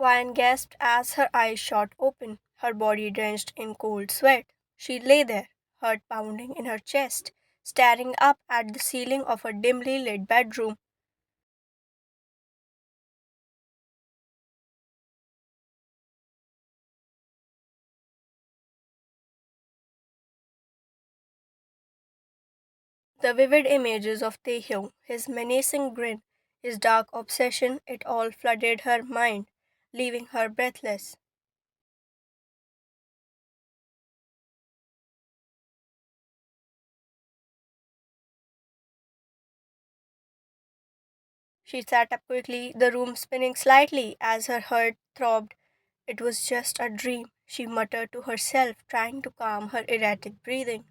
Wine gasped as her eyes shot open, her body drenched in cold sweat. She lay there, heart pounding in her chest, staring up at the ceiling of her dimly lit bedroom. The vivid images of Taehyung, his menacing grin, his dark obsession, it all flooded her mind, leaving her breathless. She sat up quickly, the room spinning slightly as her heart throbbed. It was just a dream, she muttered to herself, trying to calm her erratic breathing.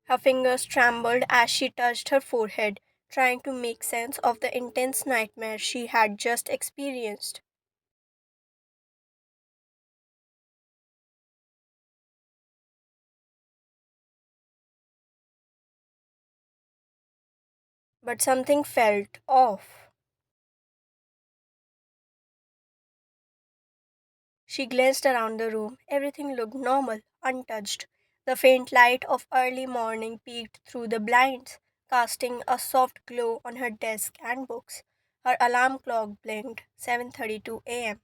Her fingers trembled as she touched her forehead, trying to make sense of the intense nightmare she had just experienced. But something felt off. She glanced around the room. Everything looked normal, untouched. The faint light of early morning peeked through the blinds, casting a soft glow on her desk and books. Her alarm clock blinked 7:32 a.m.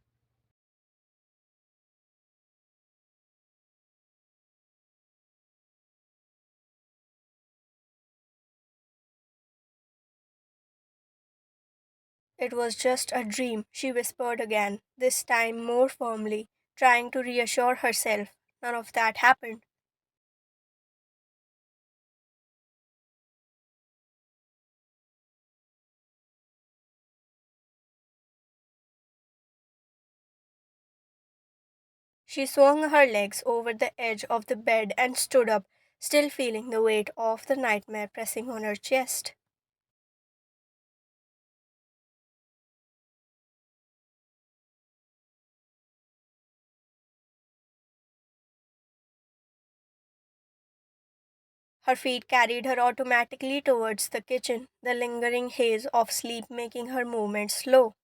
It was just a dream, she whispered again, this time more firmly, trying to reassure herself. None of that happened. She swung her legs over the edge of the bed and stood up, still feeling the weight of the nightmare pressing on her chest. Her feet carried her automatically towards the kitchen, the lingering haze of sleep making her movements slow.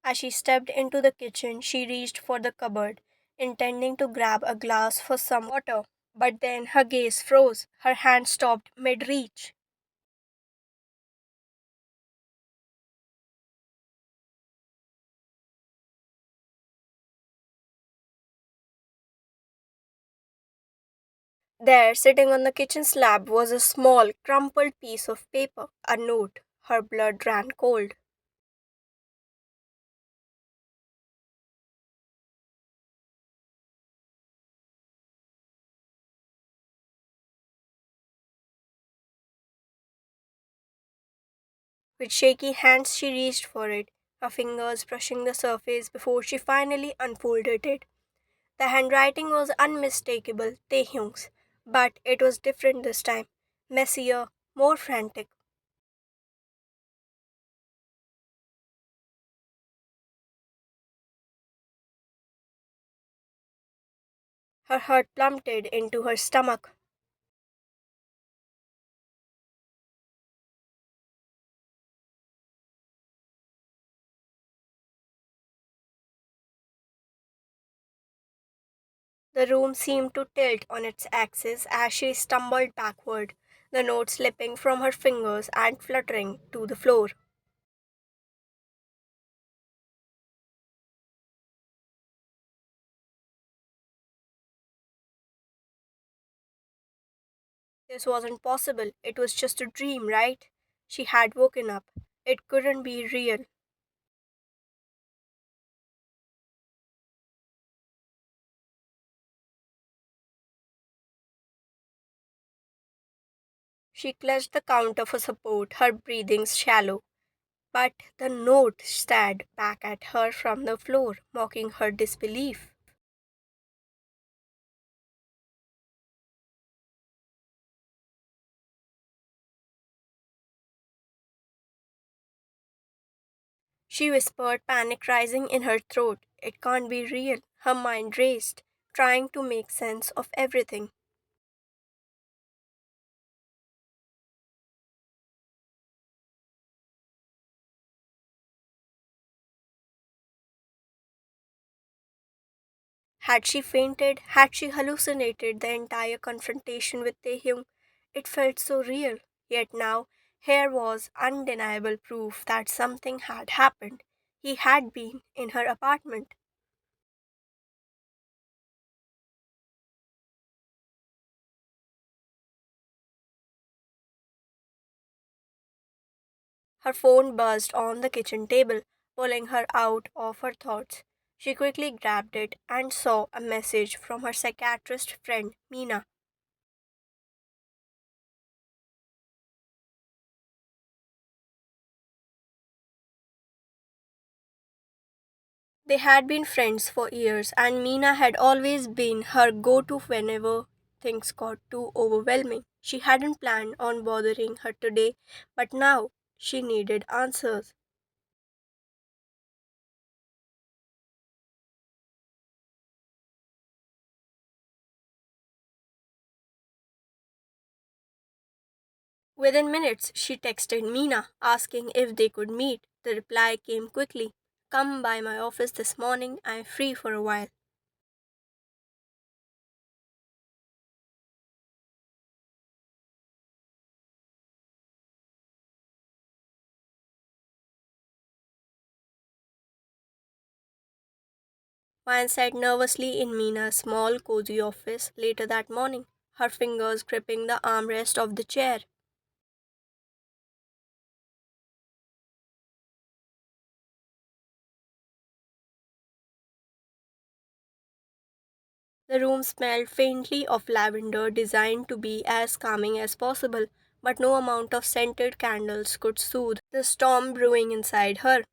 As she stepped into the kitchen, she reached for the cupboard, intending to grab a glass for some water. But then her gaze froze, her hand stopped mid reach. There, sitting on the kitchen slab, was a small, crumpled piece of paper, a note. Her blood ran cold. With shaky hands, she reached for it, her fingers brushing the surface before she finally unfolded it. The handwriting was unmistakable, Taehyung's, but it was different this time, messier, more frantic. Her heart plummeted into her stomach. The room seemed to tilt on its axis as she stumbled backward, the note slipping from her fingers and fluttering to the floor. This wasn't possible. It was just a dream, right? She had woken up. It couldn't be real. She clutched the counter for support, her breathing shallow. But the note stared back at her from the floor, mocking her disbelief. She whispered, panic rising in her throat. It can't be real. Her mind raced, trying to make sense of everything. Had she fainted? Had she hallucinated the entire confrontation with Taehyung? It felt so real. Yet now, here was undeniable proof that something had happened. He had been in her apartment. Her phone buzzed on the kitchen table, pulling her out of her thoughts. She quickly grabbed it and saw a message from her psychiatrist friend, Meena. They had been friends for years, and Meena had always been her go to whenever things got too overwhelming. She hadn't planned on bothering her today, but now she needed answers. Within minutes, she texted Meena asking if they could meet. The reply came quickly. Come by my office this morning, I'm free for a while. Ryan sat nervously in Meena's small, cozy office later that morning, her fingers gripping the armrest of the chair. The room smelled faintly of lavender, designed to be as calming as possible, but no amount of scented candles could soothe the storm brewing inside her.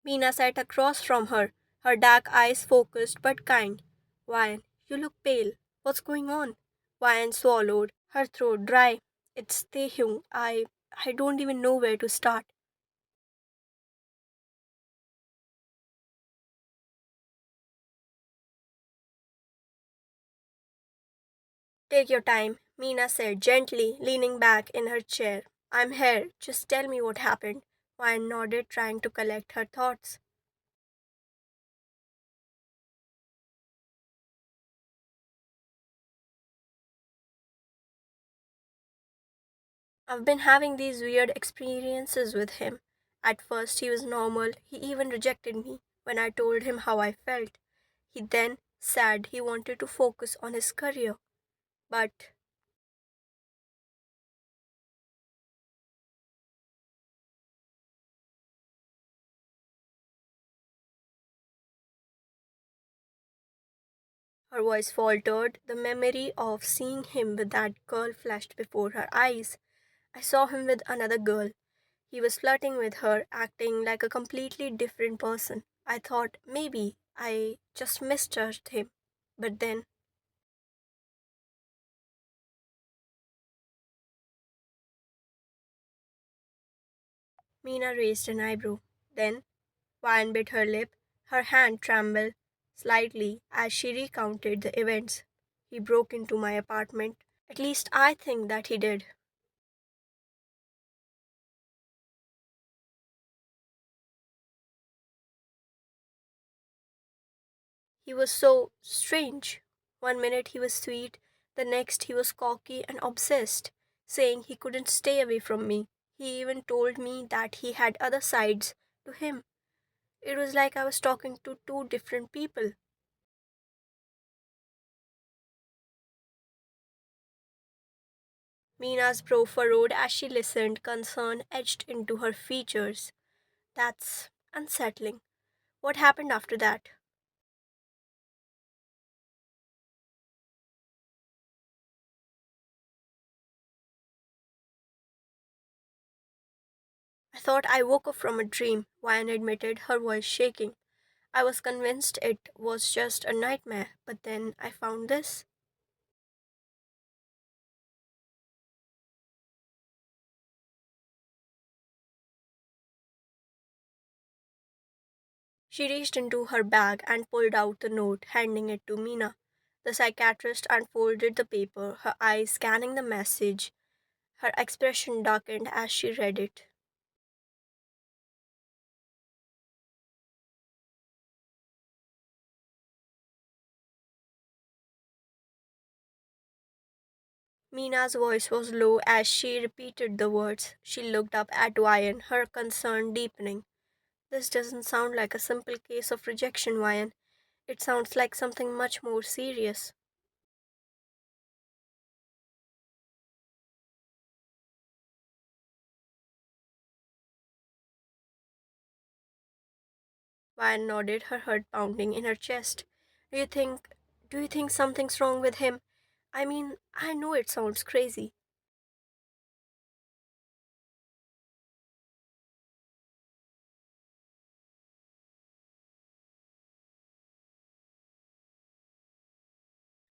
Meena sat across from her, her dark eyes focused but kind. Ryan, you look pale. What's going on? Ryan swallowed, her throat dry. It's Taehyung. I don't even know where to start. Take your time, Meena said gently, leaning back in her chair. I'm here. Just tell me what happened. Ryan nodded, trying to collect her thoughts. I've been having these weird experiences with him. At first, he was normal. He even rejected me when I told him how I felt. He then said he wanted to focus on his career. But her voice faltered. The memory of seeing him with that girl flashed before her eyes. I saw him with another girl. He was flirting with her, acting like a completely different person. I thought maybe I just misjudged him. But then Mina raised an eyebrow. Then Vine bit her lip. Her hand trembled slightly as she recounted the events. He broke into my apartment. At least I think that he did. He was so strange. One minute he was sweet, the next he was cocky and obsessed, saying he couldn't stay away from me. He even told me that he had other sides to him. It was like I was talking to two different people. Mina's brow furrowed as she listened, concern etched into her features. That's unsettling. What happened after that? I thought I woke up from a dream, Ryan admitted, her voice shaking. I was convinced it was just a nightmare, but then I found this. She reached into her bag and pulled out the note, handing it to Mina. The psychiatrist unfolded the paper, her eyes scanning the message. Her expression darkened as she read it. Mina's voice was low as she repeated the words. She looked up at Ryan, her concern deepening. This doesn't sound like a simple case of rejection, Ryan. It sounds like something much more serious. Ryan nodded, her heart pounding in her chest. Do you think do you think something's wrong with him? I mean, I know it sounds crazy,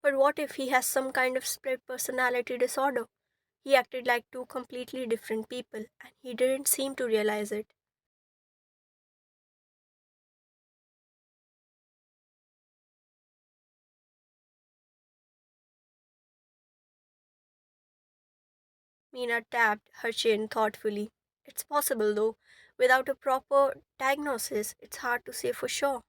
but what if he has some kind of split personality disorder? He acted like two completely different people, and he didn't seem to realize it. Mina tapped her chin thoughtfully. It's possible, though. Without a proper diagnosis, it's hard to say for sure.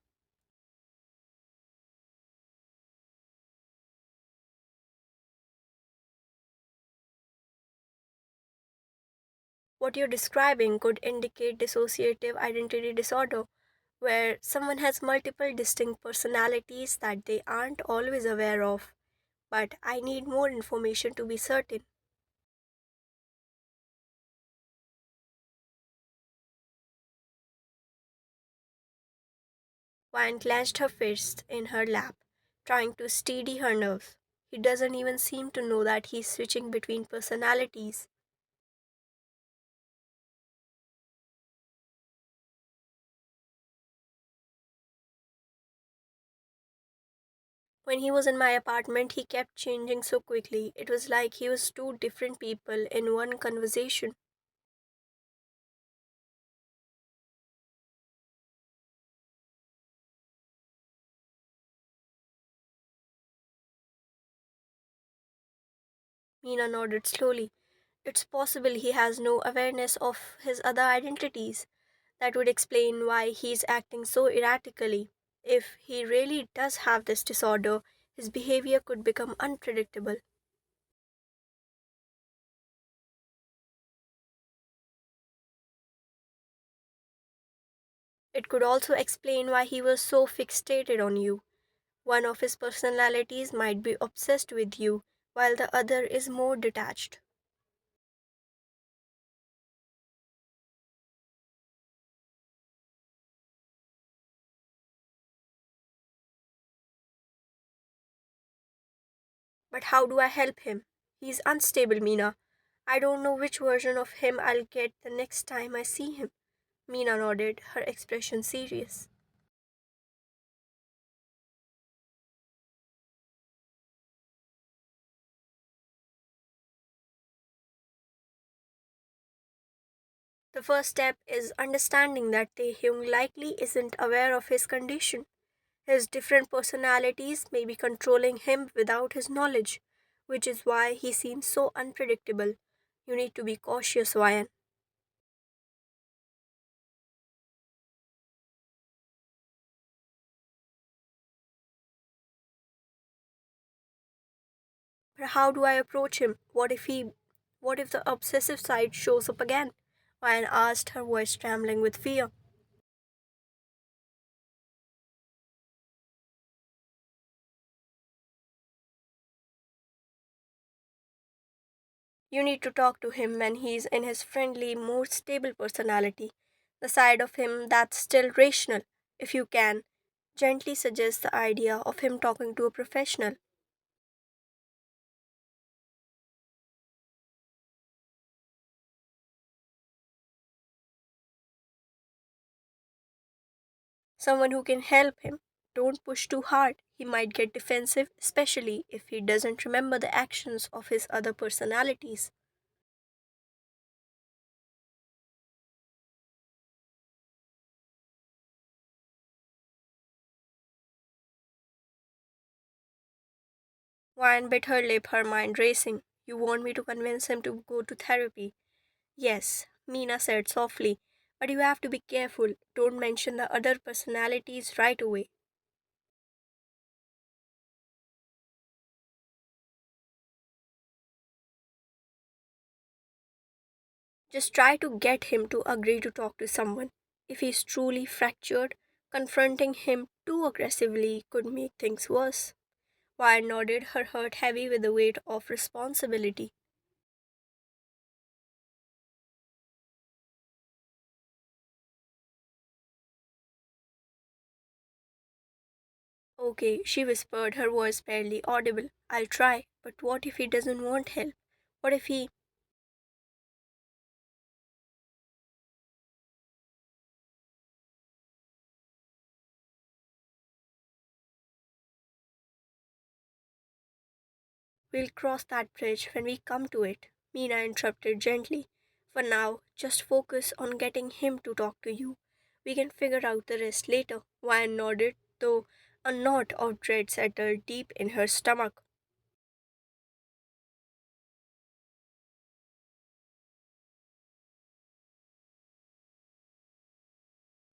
What you're describing could indicate dissociative identity disorder, where someone has multiple distinct personalities that they aren't always aware of. But I need more information to be certain. Vine clenched her fists in her lap, trying to steady her nerves. He doesn't even seem to know that he's switching between personalities. When he was in my apartment, he kept changing so quickly. It was like he was two different people in one conversation. Mina nodded slowly. It's possible he has no awareness of his other identities. That would explain why he's acting so erratically. If he really does have this disorder, his behavior could become unpredictable. It could also explain why he was so fixated on you. One of his personalities might be obsessed with you, while the other is more detached. But how do I help him? He's unstable, Mina. I don't know which version of him I'll get the next time I see him. Mina nodded, her expression serious. The first step is understanding that Taehyung likely isn't aware of his condition. His different personalities may be controlling him without his knowledge, which is why he seems so unpredictable. You need to be cautious, Ryan. But how do I approach him? What if the obsessive side shows up again? Ryan asked, her voice trembling with fear. You need to talk to him when he's in his friendly, more stable personality, the side of him that's still rational. If you can, gently suggest the idea of him talking to a professional. Someone who can help him. Don't push too hard. He might get defensive, especially if he doesn't remember the actions of his other personalities. Wyan bit her lip, her mind racing. You want me to convince him to go to therapy? Yes, Mina said softly. But you have to be careful. Don't mention the other personalities right away. Just try to get him to agree to talk to someone. If he's truly fractured, confronting him too aggressively could make things worse. Wyan nodded, her heart heavy with the weight of responsibility. Okay, she whispered, her voice barely audible. I'll try, but what if he doesn't want help? What if he. We'll cross that bridge when we come to it, Mina interrupted gently. For now, just focus on getting him to talk to you. We can figure out the rest later. Wyan nodded, though a knot of dread settled deep in her stomach.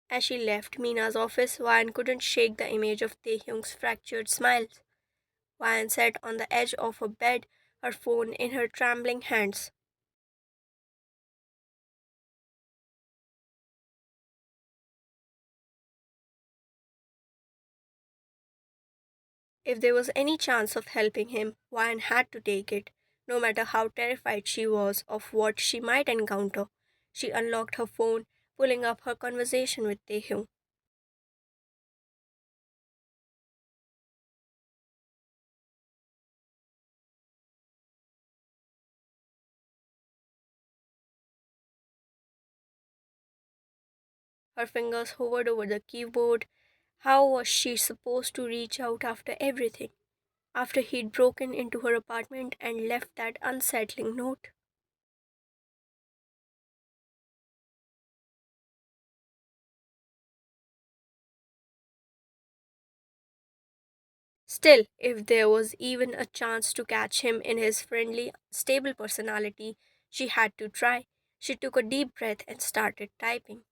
As she left Mina's office, Wyan couldn't shake the image of Taehyung's fractured smiles. Wyan sat on the edge of her bed, her phone in her trembling hands. If there was any chance of helping him, Wyan had to take it, no matter how terrified she was of what she might encounter. She unlocked her phone, pulling up her conversation with Taehyung. Her fingers hovered over the keyboard. How was she supposed to reach out after everything? After he'd broken into her apartment and left that unsettling note? Still, if there was even a chance to catch him in his friendly, stable personality, she had to try. She took a deep breath and started typing.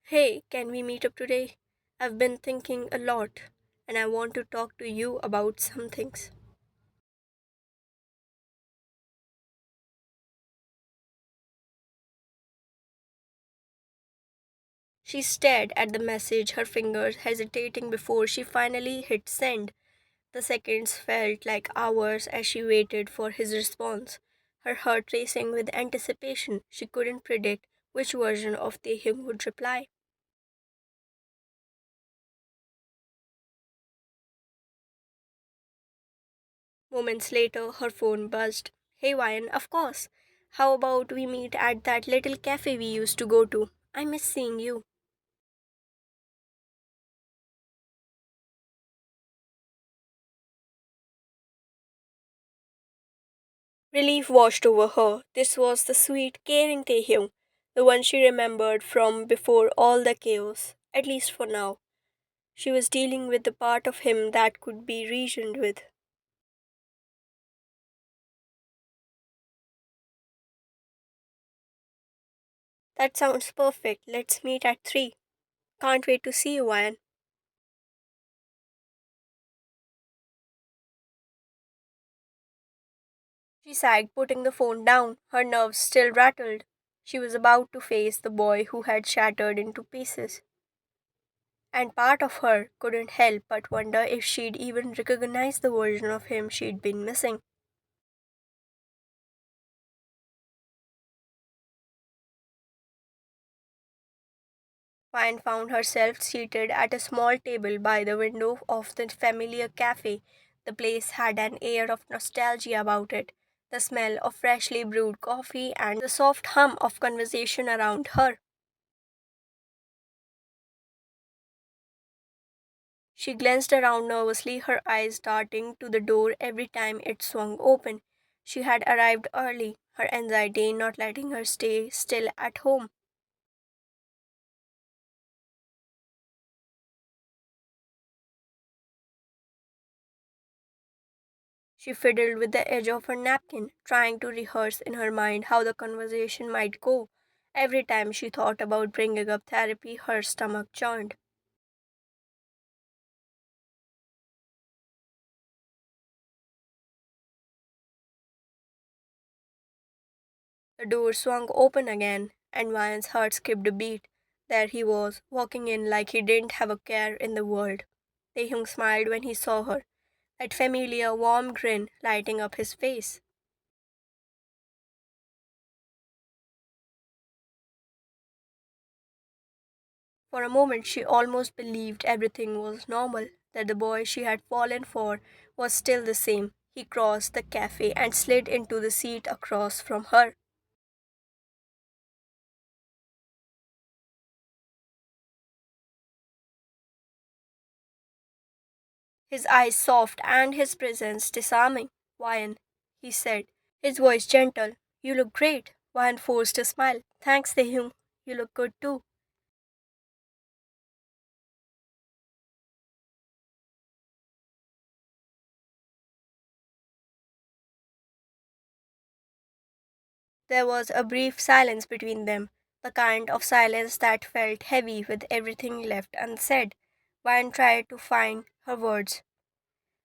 Hey, can we meet up today? I've been thinking a lot and I want to talk to you about some things. She stared at the message, her fingers hesitating before she finally hit send. The seconds felt like hours as she waited for his response, her heart racing with anticipation. She couldn't predict which version of Taehyung would reply. Moments later, her phone buzzed. Hey Ryan, of course. How about we meet at that little cafe we used to go to? I miss seeing you. Relief washed over her. This was the sweet, caring Taehyung, the one she remembered from before all the chaos, at least for now. She was dealing with the part of him that could be reasoned with. That sounds perfect. Let's meet at 3. Can't wait to see you, Ryan. She sighed, putting the phone down, her nerves still rattled. She was about to face the boy who had shattered into pieces. And part of her couldn't help but wonder if she'd even recognize the version of him she'd been missing. Fine found herself seated at a small table by the window of the familiar cafe. The place had an air of nostalgia about it. the smell of freshly brewed coffee, and the soft hum of conversation around her. She glanced around nervously, her eyes darting to the door every time it swung open. She had arrived early, her anxiety not letting her stay still at home. She fiddled with the edge of her napkin, trying to rehearse in her mind how the conversation might go. Every time she thought about bringing up therapy, her stomach churned. The door swung open again, and Ryan's heart skipped a beat. There he was, walking in like he didn't have a care in the world. Taehyung smiled when he saw her, that familiar warm grin lighting up his face. For a moment she almost believed everything was normal, that the boy she had fallen for was still the same. He crossed the cafe and slid into the seat across from her. His eyes soft and his presence disarming. Wyan, he said, his voice gentle. You look great. Wyan forced a smile. Thanks, Taehyung. You look good too. There was a brief silence between them, the kind of silence that felt heavy with everything left unsaid. Wyan tried to find her words,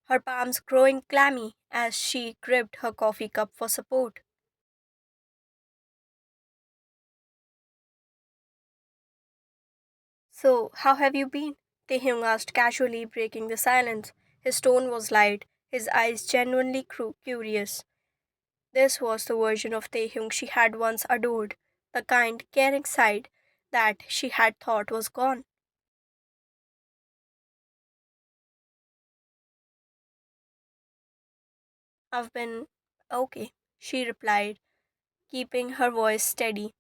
her palms growing clammy as she gripped her coffee cup for support. So, how have you been? Taehyung asked casually, breaking the silence. His tone was light, his eyes genuinely curious. This was the version of Taehyung she had once adored, the kind, caring side that she had thought was gone. I've been okay, she replied, keeping her voice steady.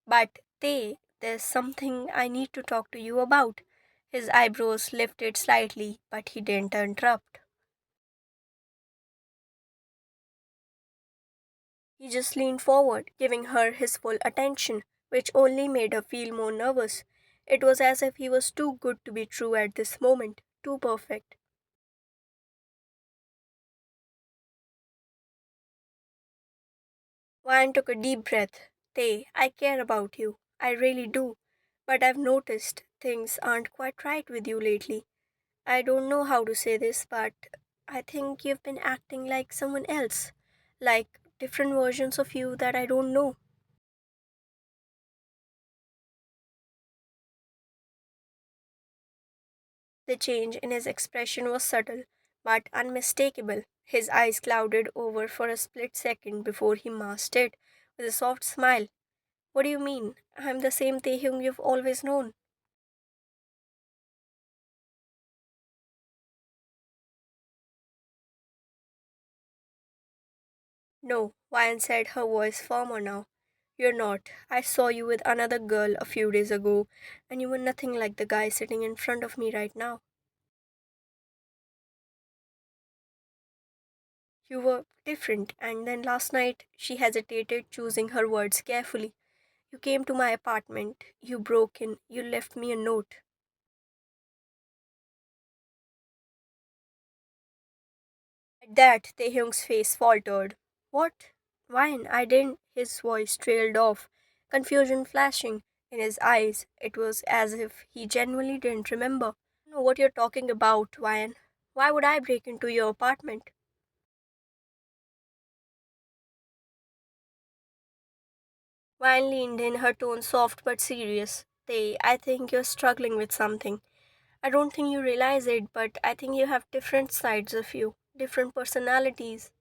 But, there's something I need to talk to you about. His eyebrows lifted slightly, but he didn't interrupt. He just leaned forward, giving her his full attention, which only made her feel more nervous. It was as if he was too good to be true at this moment, too perfect. Ryan took a deep breath. I care about you. I really do. But I've noticed things aren't quite right with you lately. I don't know how to say this, but I think you've been acting like someone else. Like different versions of you that I don't know. The change in his expression was subtle, but unmistakable. His eyes clouded over for a split second before he masked it with a soft smile. What do you mean? I'm the same Taehyung you've always known. No, Ryan said, her voice firmer now. You're not. I saw you with another girl a few days ago, and you were nothing like the guy sitting in front of me right now. You were different, and then last night she hesitated, choosing her words carefully. You came to my apartment, you broke in, you left me a note. At that, Taehyung's face faltered. What? Why? I didn't. His voice trailed off, confusion flashing in his eyes. It was as if he genuinely didn't remember. I don't know what you're talking about, Ryan. Why would I break into your apartment? Ryan leaned in, her tone soft but serious. I think you're struggling with something. I don't think you realize it, but I think you have different sides of you, different personalities.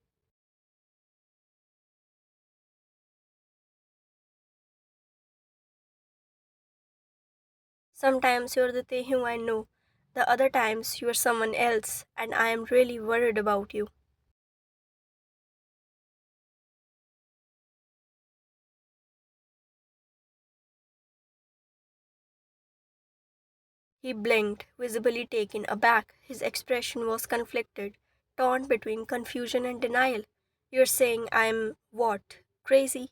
Sometimes you're the Taehyung I know, the other times you're someone else, and I am really worried about you. He blinked, visibly taken aback. His expression was conflicted, torn between confusion and denial. You're saying I'm what? Crazy?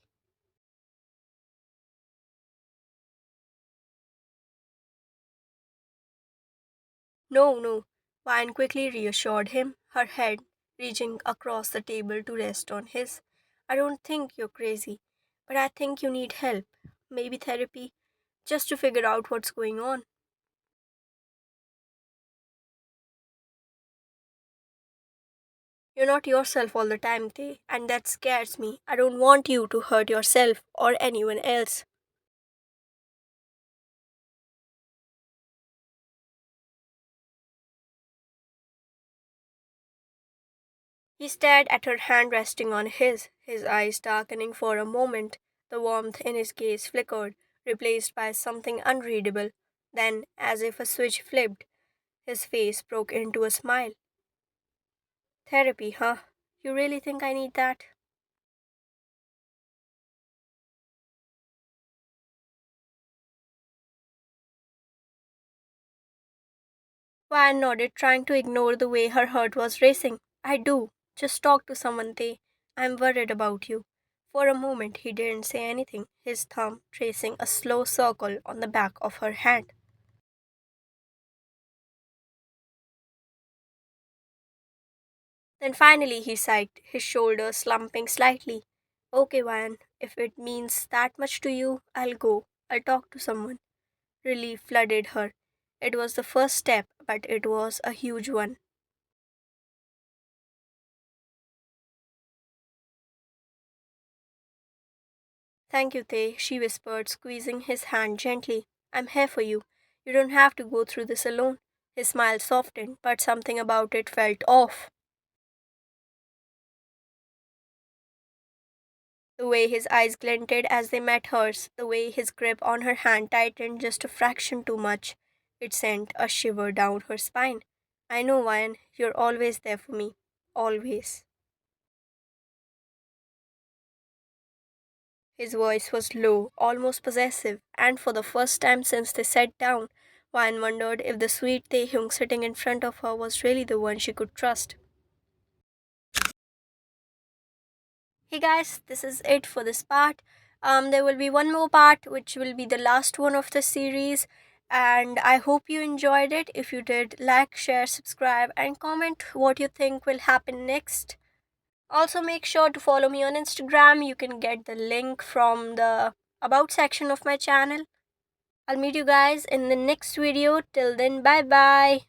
No, no. Vine quickly reassured him, her head reaching across the table to rest on his. I don't think you're crazy, but I think you need help. Maybe therapy, just to figure out what's going on. You're not yourself all the time, Tay, and that scares me. I don't want you to hurt yourself or anyone else. He stared at her hand resting on his eyes darkening for a moment. The warmth in his gaze flickered, replaced by something unreadable. Then, as if a switch flipped, his face broke into a smile. Therapy, huh? You really think I need that? Van nodded, trying to ignore the way her heart was racing. I do. Just talk to someone, Tay. I'm worried about you. For a moment, he didn't say anything, his thumb tracing a slow circle on the back of her hand. Then finally he sighed, his shoulders slumping slightly. Okay, Van, if it means that much to you, I'll go. I'll talk to someone. Relief flooded her. It was the first step, but it was a huge one. Thank you, Tay, she whispered, squeezing his hand gently. I'm here for you. You don't have to go through this alone. His smile softened, but something about it felt off. The way his eyes glinted as they met hers, the way his grip on her hand tightened just a fraction too much. It sent a shiver down her spine. I know, Ryan, you're always there for me. Always. His voice was low, almost possessive, and for the first time since they sat down, Ryan wondered if the sweet Taehyung sitting in front of her was really the one she could trust. Hey guys, this is it for this part. There will be one more part which will be the last one of the series, and I hope you enjoyed it. If you did, like, share, subscribe, and comment what you think will happen next. Also, make sure to follow me on Instagram. You can get the link from the about section of my channel. I'll meet you guys in the next video. Till then, bye bye.